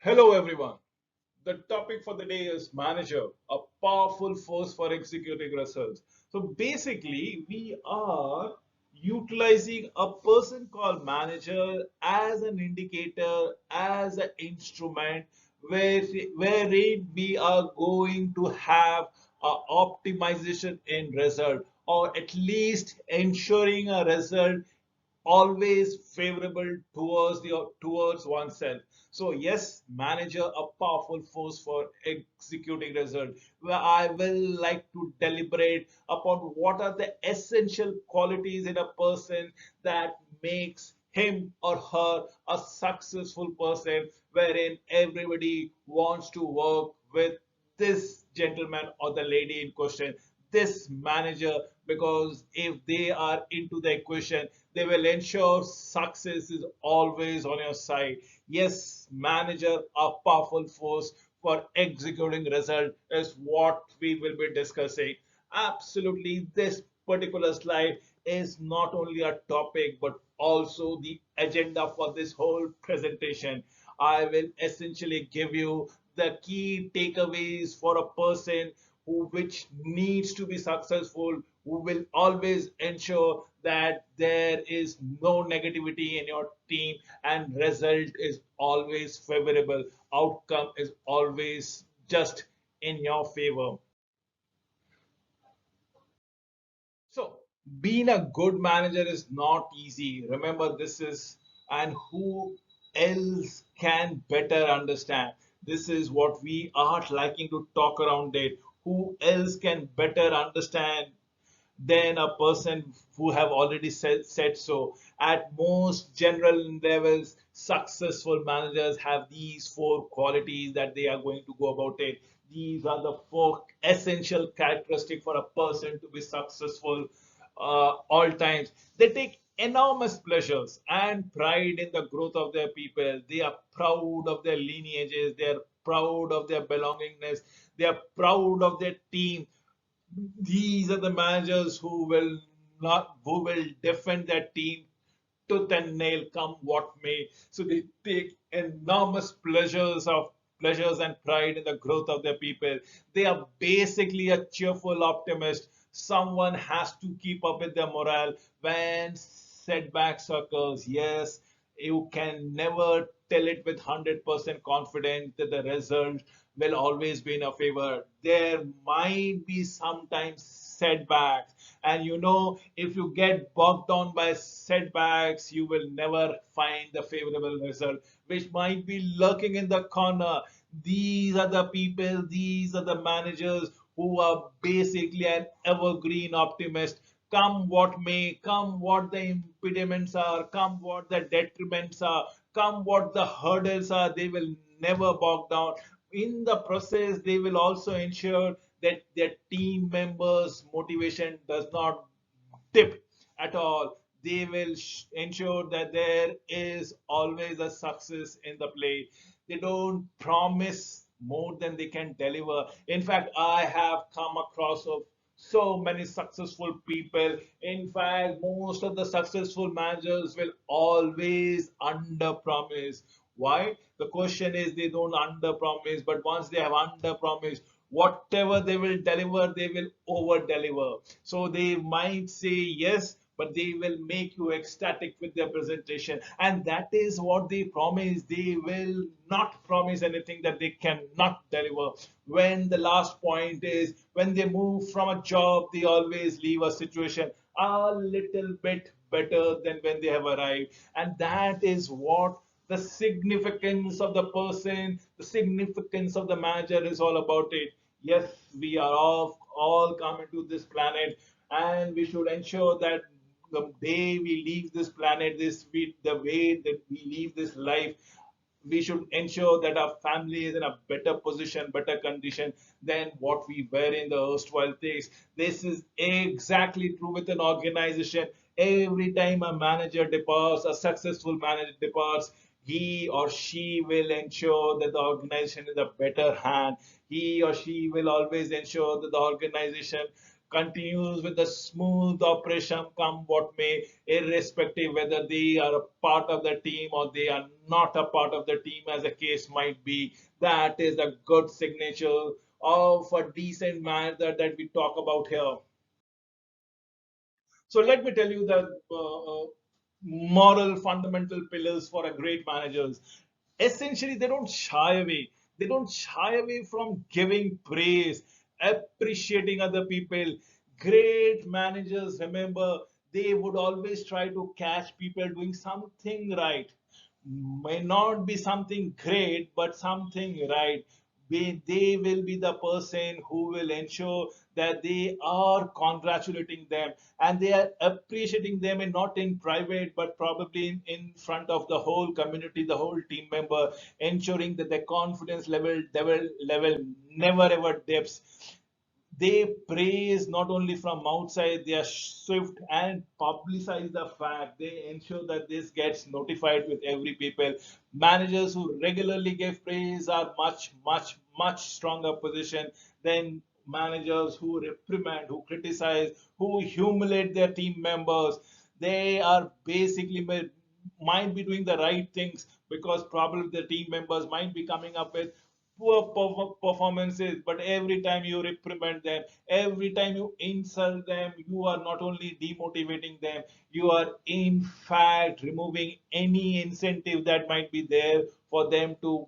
Hello, everyone. The topic for the day is manager, a powerful force for executing results. So basically, we are utilizing a person called manager as an indicator, as an instrument where wherein we are going to have a optimization in result, or at least ensuring a result always favorable towards oneself. So yes, manager, a powerful force for executing result, where I will like to deliberate upon what are the essential qualities in a person that makes him or her a successful person, wherein everybody wants to work with this gentleman or the lady in question, this manager, because if they are into the equation, they will ensure success is always on your side. Yes, manager, a powerful force for executing result is what we will be discussing. Absolutely, this particular slide is not only a topic but also the agenda for this whole presentation. I will essentially give you the key takeaways for a person who which needs to be successful, who will always ensure that there is no negativity in your team and result is always favorable, outcome is always just in your favor. So, being a good manager is not easy. Remember, this is, and who else can better understand? This is what we are liking to talk around it. Who else can better understand than a person who have already said so? At most general levels, successful managers have these four qualities that they are going to go about it. These are the four essential characteristics for a person to be successful all times. They take enormous pleasures and pride in the growth of their people. They are proud of their lineages. They are proud of their belongingness. They are proud of their team. These are the managers who will defend their team tooth and nail, come what may. So they take enormous pleasures and pride in the growth of their people. They are basically a cheerful optimist. Someone has to keep up with their morale when setbacks occurs. Yes, you can never tell it with 100% confidence that the result will always be in a favor. There might be sometimes setbacks, and if you get bogged down by setbacks, you will never find the favorable result, which might be lurking in the corner. These are the people, these are the managers who are basically an evergreen optimist. Come what may, come what the impediments are, come what the detriments are, come what the hurdles are, they will never bog down. In the process, they will also ensure that their team members' motivation does not dip at all. They will ensure that there is always a success in the play. They don't promise more than they can deliver. In fact, I have come across of so many successful people. In fact, most of the successful managers will always under promise. Why? The question is, they don't under promise, but once they have under promise, whatever they will deliver, they will over deliver. So they might say yes, but they will make you ecstatic with their presentation. And that is what they promise. They will not promise anything that they cannot deliver. When the last point is, when they move from a job, they always leave a situation a little bit better than when they have arrived. And that is what the significance of the person, the significance of the manager is all about it. Yes, we are all coming to this planet, and we should ensure that the day we leave this planet, the way that we leave this life, we should ensure that our family is in a better position, better condition than what we were in the erstwhile days. This is exactly true with an organization. Every time a manager departs, a successful manager departs, he or she will ensure that the organization is a better hand. He or she will always ensure that the organization continues with the smooth operation come what may, irrespective whether they are a part of the team or they are not a part of the team, as the case might be. That is a good signature of a decent manager that we talk about here. So let me tell you the moral fundamental pillars for a great managers. Essentially, they don't shy away. They don't shy away from giving praise, appreciating other people. Great managers, remember, they would always try to catch people doing something right. May not be something great, but something right. They will be the person who will ensure that they are congratulating them and they are appreciating them, and not in private but probably in front of the whole community, the whole team member, ensuring that their confidence level never ever dips. They praise not only from outside, they are swift and publicize the fact. They ensure that this gets notified with every people. Managers who regularly give praise are much stronger position than managers who reprimand, who criticize, who humiliate their team members. They are basically might be doing the right things because probably the team members might be coming up with poor performances, but every time you reprimand them, every time you insult them, you are not only demotivating them, you are in fact removing any incentive that might be there for them to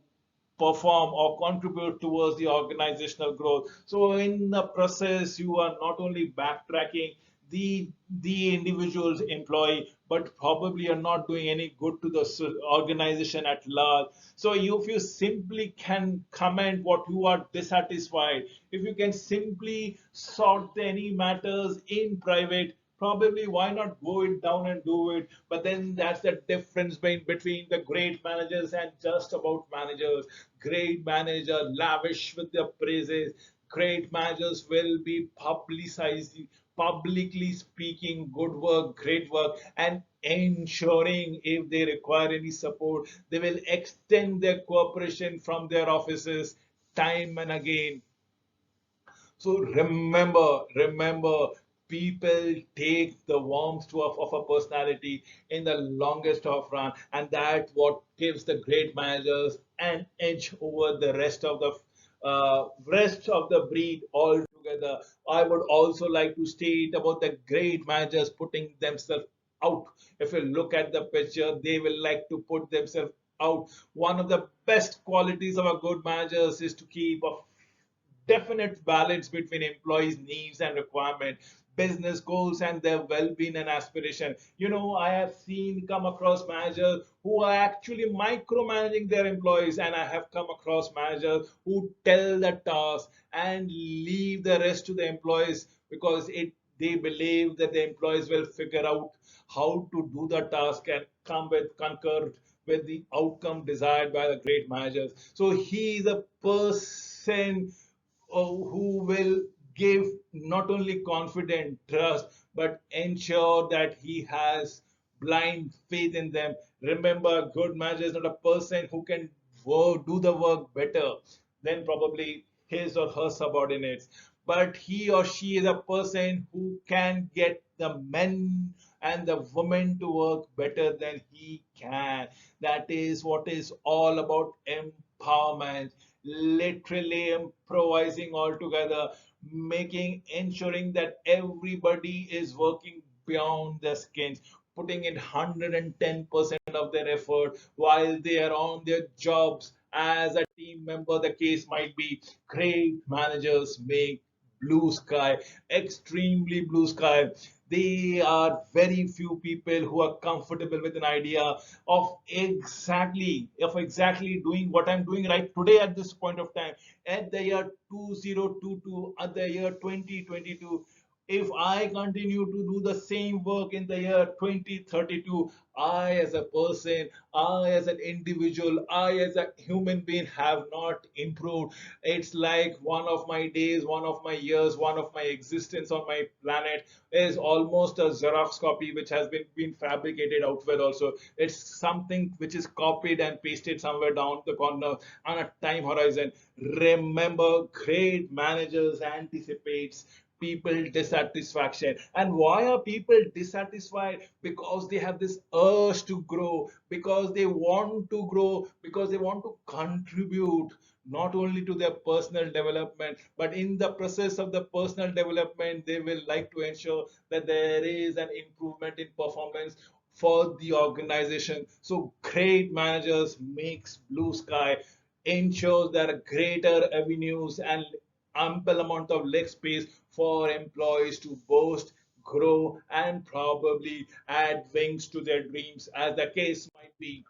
perform or contribute towards the organizational growth. So in the process, you are not only backtracking the individual's employee, but probably are not doing any good to the organization at large. So if you simply can comment what you are dissatisfied, if you can simply sort any matters in private, probably why not go it down and do it. But then that's the difference between the great managers and just about managers. Great manager lavish with their praises. Great managers will be publicizing, publicly speaking good work, great work, and ensuring if they require any support, they will extend their cooperation from their offices time and again. So remember, people take the warmth of a personality in the longest of run, and that what gives the great managers an edge over the rest of the breed altogether. I would also like to state about the great managers putting themselves out. If you look at the picture, they will like to put themselves out. One of the best qualities of a good manager is to keep a definite balance between employees' needs and requirement, business goals and their well-being and aspiration. I have seen come across managers who are actually micromanaging their employees, and I have come across managers who tell the task and leave the rest to the employees because they believe that the employees will figure out how to do the task and come with concur with the outcome desired by the great managers. So he is a person who will give not only confident trust but ensure that he has blind faith in them. Remember, good manager is not a person who can do the work better than probably his or her subordinates, but he or she is a person who can get the men and the women to work better than he can. That is what is all about empowerment, literally improvising all together, making ensuring that everybody is working beyond their skins, putting in 110% of their effort while they are on their jobs as a team member. The case might be. Great managers make blue sky, extremely blue sky. They are very few people who are comfortable with an idea of exactly doing what I'm doing right today at this point of time, at the year 2022, at the year 2022. If I continue to do the same work in the year 2032, I as a person, I as an individual, I as a human being have not improved. It's like one of my days, one of my years, one of my existence on my planet is almost a Xerox copy which has been fabricated outward also. It's something which is copied and pasted somewhere down the corner on a time horizon. Remember, great managers anticipates people dissatisfaction. And why are people dissatisfied? Because they have this urge to grow, because they want to grow, because they want to contribute not only to their personal development, but in the process of the personal development, they will like to ensure that there is an improvement in performance for the organization. So great managers makes blue sky, ensures there are greater avenues and ample amount of leg space for employees to boast, grow, and probably add wings to their dreams, as the case might be.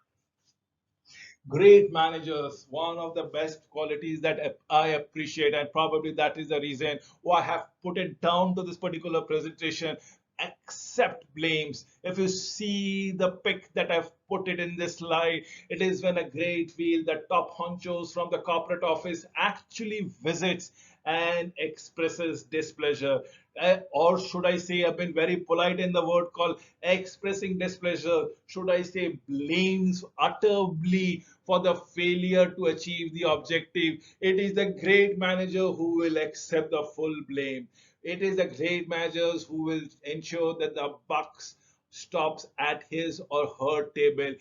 Great managers, one of the best qualities that I appreciate, and probably that is the reason why I have put it down to this particular presentation. Accept blames. If you see the pic that I've put it in this slide, it is when a great wheel, the top honchos from the corporate office actually visits and expresses displeasure. Or should I say, I've been very polite in the word called expressing displeasure. Should I say, blames utterly for the failure to achieve the objective. It is the great manager who will accept the full blame. It is the great managers who will ensure that the bucks stops at his or her table.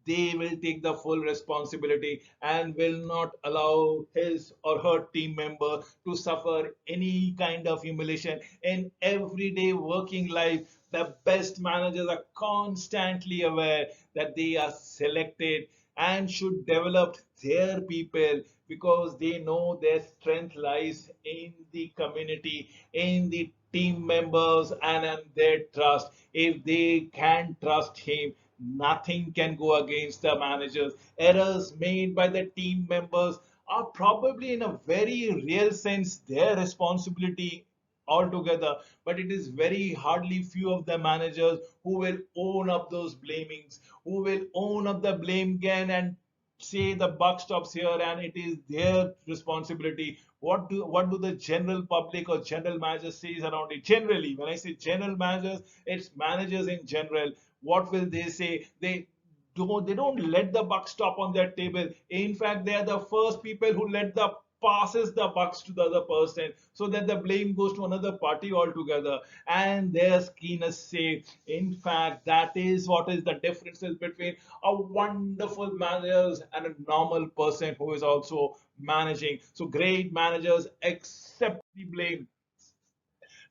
They will take the full responsibility and will not allow his or her team member to suffer any kind of humiliation in everyday working life. The best managers are constantly aware that they are selected and should develop their people, because they know their strength lies in the community, in the team members, and in their trust. If they can trust him, nothing can go against the managers. Errors made by the team members are probably in a very real sense their responsibility altogether, but it is very hardly few of the managers who will own up those blamings, who will own up the blame again and say the buck stops here and it is their responsibility. What do the general public or general managers says around it? Generally, when I say general managers, it's managers in general. What will they say? They don't let the buck stop on their table. In fact, they are the first people who let the passes the bucks to the other person, so that the blame goes to another party altogether. And their keenest say, in fact, that is what is the differences between a wonderful manager and a normal person who is also managing. So great managers accept the blame.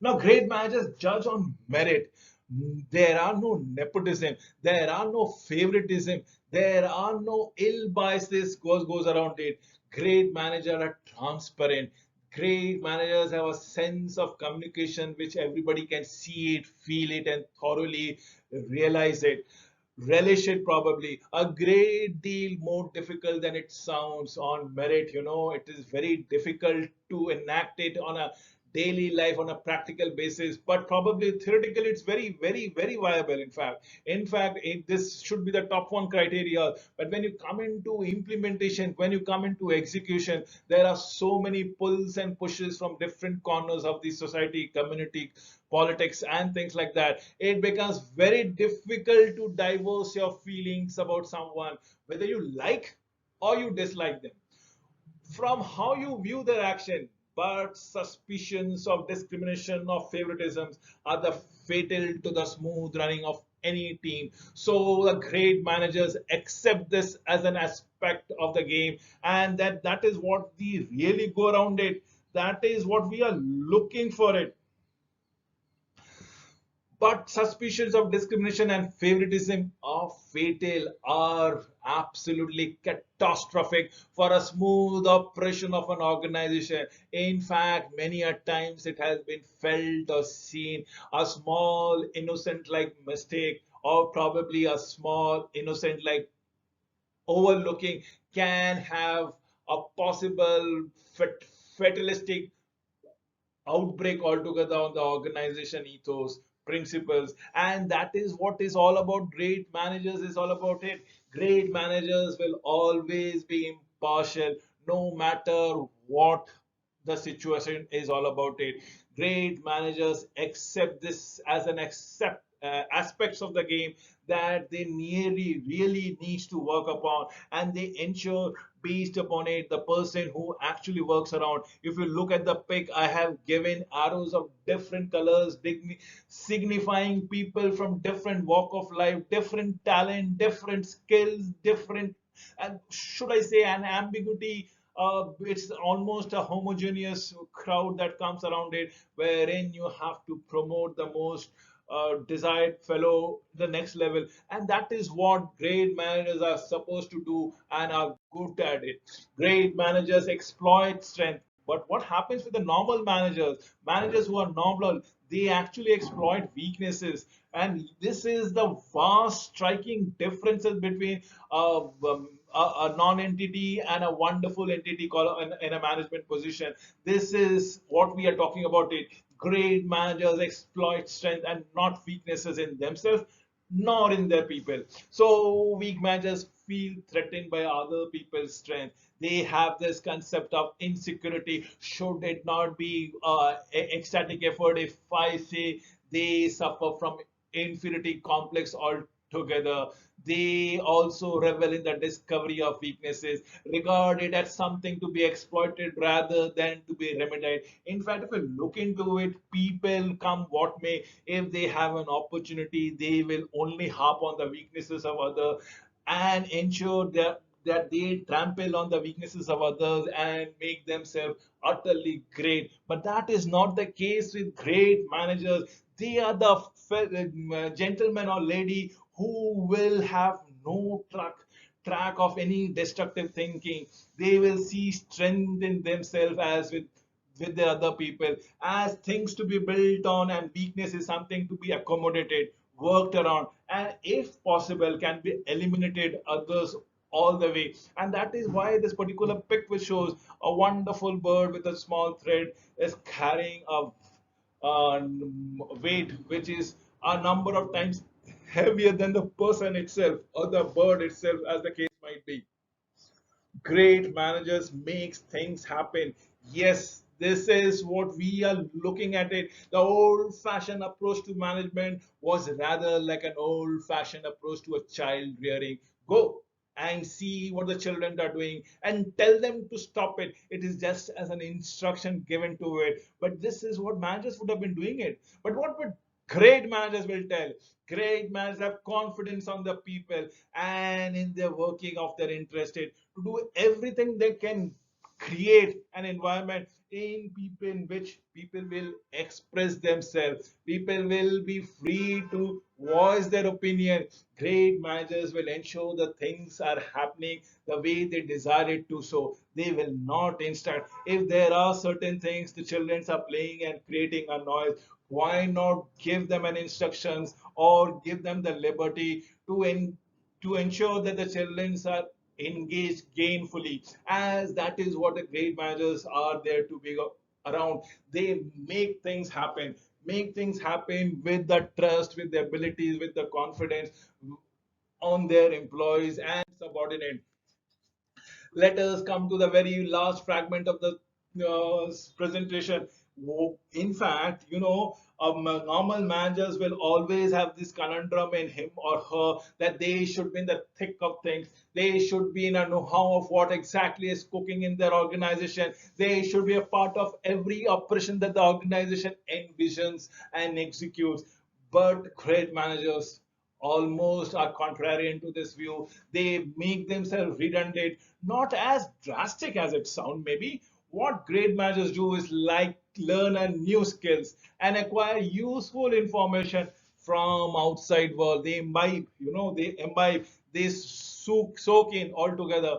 Now, great managers judge on merit. There are no nepotism. There are no favoritism. There are no ill biases goes around it. Great managers are transparent. Great managers have a sense of communication which everybody can see it, feel it, and thoroughly realize it, relish it. Probably a great deal more difficult than it sounds on merit. It is very difficult to enact it on a daily life on a practical basis, but probably theoretically it's very, very, very viable. In fact, this should be the top one criteria. But when you come into implementation, when you come into execution, there are so many pulls and pushes from different corners of the society, community, politics, and things like that. It becomes very difficult to divorce your feelings about someone, whether you like or you dislike them, from how you view their action. But suspicions of discrimination or favoritisms are the fatal to the smooth running of any team. So the great managers accept this as an aspect of the game, and that is what we really go around it. That is what we are looking for it. But suspicions of discrimination and favoritism are fatal, are absolutely catastrophic for a smooth operation of an organization. In fact, many a times it has been felt or seen a small innocent like mistake, or probably a small innocent like overlooking, can have a possible fatalistic outbreak altogether on the organization ethos, principles. And that is what is all about. Great managers is all about it. Great managers will always be impartial, no matter what the situation is all about it. Great managers accept this as an aspects of the game that they nearly really needs to work upon, and they ensure based upon it the person who actually works around. If you look at the pic, I have given arrows of different colors signifying people from different walk of life, different talent, different skills, different, and should I say, an ambiguity. It's almost a homogeneous crowd that comes around it, wherein you have to promote the most desired fellow the next level, and that is what great managers are supposed to do and are good at it. Great managers exploit strength, but what happens with the normal managers who are normal, they actually exploit weaknesses. And this is the vast striking differences between a non-entity and a wonderful entity called in a management position. This is what we are talking about it. Great managers exploit strength and not weaknesses in themselves nor in their people. So weak managers feel threatened by other people's strength. They have this concept of insecurity. Should it not be ecstatic effort if I say they suffer from inferiority complex altogether? They also revel in the discovery of weaknesses, regard it as something to be exploited rather than to be remedied. In fact, if you look into it, people come what may, if they have an opportunity, they will only harp on the weaknesses of others and ensure that they trample on the weaknesses of others and make themselves utterly great. But that is not the case with great managers. They are the gentleman or lady who will have no track of any destructive thinking. They will see strength in themselves as with the other people as things to be built on, and weakness is something to be accommodated, worked around, and if possible can be eliminated others all the way. And that is why this particular pic which shows a wonderful bird with a small thread is carrying a weight which is a number of times heavier than the person itself or the bird itself, as the case might be. Great managers makes things happen. Yes, this is what we are looking at it. The old fashioned approach to management was rather like an old fashioned approach to a child rearing. Go and see what the children are doing and tell them to stop it. It is just as an instruction given to it. But this is what managers would have been doing it. But what would great managers will tell? Great managers have confidence on the people and in their working of their interested to do everything they can, create an environment in people in which people will express themselves, people will be free to voice their opinion. Great managers will ensure that things are happening the way they desire it to, so they will not instruct. If there are certain things the children are playing and creating a noise, why not give them an instructions or give them the liberty to ensure that the children are engaged gainfully, as that is what the great managers are there to be around. They make things happen with the trust, with the abilities, with the confidence on their employees and subordinates. Let us come to the very last fragment of the presentation. In fact, normal managers will always have this conundrum in him or her that they should be in the thick of things. They should be in a know-how of what exactly is cooking in their organization. They should be a part of every operation that the organization envisions and executes. But great managers almost are contrarian to this view. They make themselves redundant, not as drastic as it sounds, maybe. What great managers do is like learn a new skills and acquire useful information from outside world. They soak in altogether,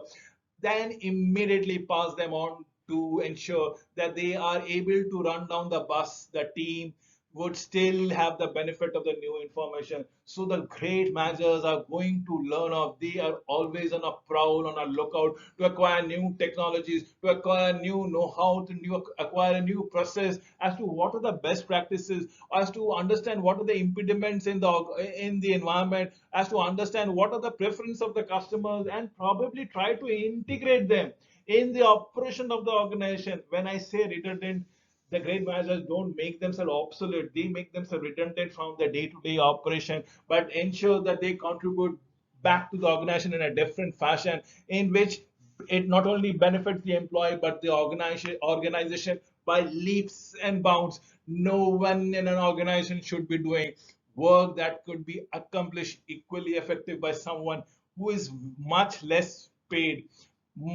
then immediately pass them on to ensure that they are able to run down the bus. The team would still have the benefit of the new information. So the great managers are going to learn of. They are always on a prowl, on a lookout to acquire new technologies, to acquire new know-how, to acquire a new process as to what are the best practices, as to understand what are the impediments in the environment, as to understand what are the preference of the customers, and probably try to integrate them in the operation of the organization. When I say redundant, The great managers don't make themselves obsolete, they make themselves redundant from the day-to-day operation, but ensure that they contribute back to the organization in a different fashion, in which it not only benefits the employee but the organization by leaps and bounds. No one in an organization should be doing work that could be accomplished equally effective by someone who is much less paid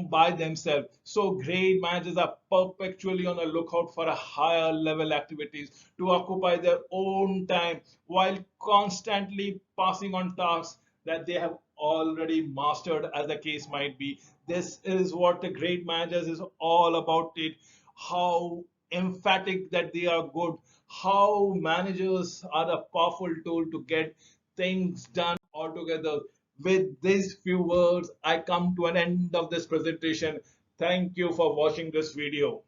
by themselves. So great managers are perpetually on the lookout for a higher level activities to occupy their own time while constantly passing on tasks that they have already mastered, as the case might be. This is what the great managers is all about it. How emphatic that they are good, how managers are a powerful tool to get things done altogether. With these few words, I come to an end of this presentation. Thank you for watching this video.